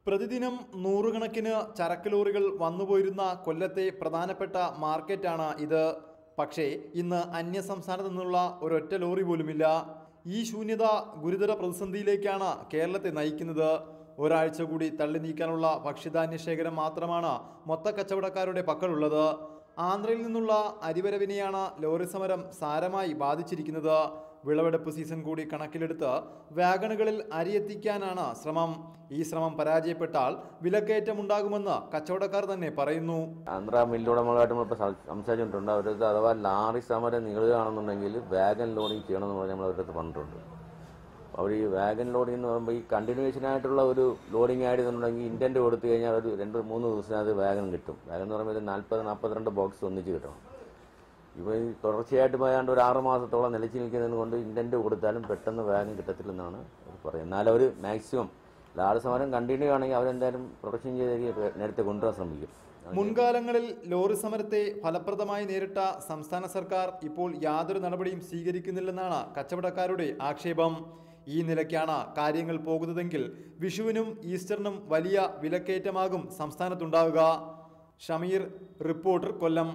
പ്രതിദിനം നൂറുകണക്കിന് ചരക്ക് ലോറികൾ വന്നുപോയിരുന്ന കൊല്ലത്തെ പ്രധാനപ്പെട്ട മാർക്കറ്റാണ് ഇത്. പക്ഷേ ഇന്ന് അന്യസംസ്ഥാനത്തു നിന്നുള്ള ഒരൊറ്റ ലോറി പോലുമില്ല. ഈ ശൂന്യത ഗുരുതര പ്രതിസന്ധിയിലേക്കാണ് കേരളത്തെ നയിക്കുന്നത്. ഒരാഴ്ച കൂടി തള്ളി നീക്കാനുള്ള ഭക്ഷ്യധാന്യ ശേഖരം മാത്രമാണ് മൊത്തക്കച്ചവടക്കാരുടെ പക്കലുള്ളത്. ആന്ധ്രയിൽ നിന്നുള്ള അരിവരവിനെയാണ് ലോറി സമരം സാരമായി ബാധിച്ചിരിക്കുന്നത്. വിളവെടുപ്പ് സീസൺ കൂടി കണക്കിലെടുത്ത് വാഗണുകളിൽ അരി എത്തിക്കാനാണ് ശ്രമം. ഈ ശ്രമം പരാജയപ്പെട്ടാൽ വിലക്കയറ്റമുണ്ടാകുമെന്ന് കച്ചവടക്കാർ തന്നെ പറയുന്നു. ആന്ധ്ര മില്ലുടമകളായിട്ട് നമ്മളിപ്പോൾ സംസാരിച്ചിട്ടുണ്ട്. അവരടുത്ത് അഥവാ ലാറി സമരം നീളുകയാണെന്നുണ്ടെങ്കിൽ വാഗൻ ലോഡിങ് ചെയ്യണമെന്ന് പറഞ്ഞ് നമ്മൾ അവരടുത്ത് പറഞ്ഞിട്ടുണ്ട്. അവർ ഈ വാഗൻ ലോഡിംഗ് എന്ന് പറയുമ്പോൾ ഈ കണ്ടിന്യൂവേഷനായിട്ടുള്ള ഒരു ലോഡിംഗ് ആയിരുന്നുണ്ടെങ്കിൽ ഇൻറ്റൻറ്റ് കൊടുത്തു കഴിഞ്ഞാൽ ഒരു 2-3 ദിവസത്തിനകത്ത് വാഗൻ കിട്ടും. വാഗൻ എന്ന് പറയുമ്പോൾ 40-42 ബോക്സ് ഒന്നിച്ച് കിട്ടണം. ഇപ്പോൾ ഈ തുടർച്ചയായിട്ട് പോയാണ്ട് ഒരു 6 മാസത്തോളം നിലച്ച് നിൽക്കുന്നതിന് കൊണ്ട് ഇൻറ്റൻറ്റ് കൊടുത്താലും പെട്ടെന്ന് വാഗൻ കിട്ടത്തില്ലെന്നാണ് അവർ പറയുന്നത്. എന്നാലും അവർ മാക്സിമം ലാറി സമരം കണ്ടിന്യൂ ആണെങ്കിൽ അവരെന്തായാലും പ്രൊഡക്ഷൻ ചെയ്ത് നേരത്തെ കൊണ്ടുവരാൻ ശ്രമിക്കും. മുൻകാലങ്ങളിൽ ലോറി സമരത്തെ ഫലപ്രദമായി നേരിട്ട സംസ്ഥാന സർക്കാർ ഇപ്പോൾ യാതൊരു നടപടിയും സ്വീകരിക്കുന്നില്ലെന്നാണ് കച്ചവടക്കാരുടെ ആക്ഷേപം. ഈ നിലയ്ക്കാണ് കാര്യങ്ങൾ പോകുന്നതെങ്കിൽ വിഷുവിനും ഈസ്റ്ററിനും വലിയ വിലക്കയറ്റമാകും സംസ്ഥാനത്തുണ്ടാവുക. ഷമീർ, റിപ്പോർട്ടർ, കൊല്ലം.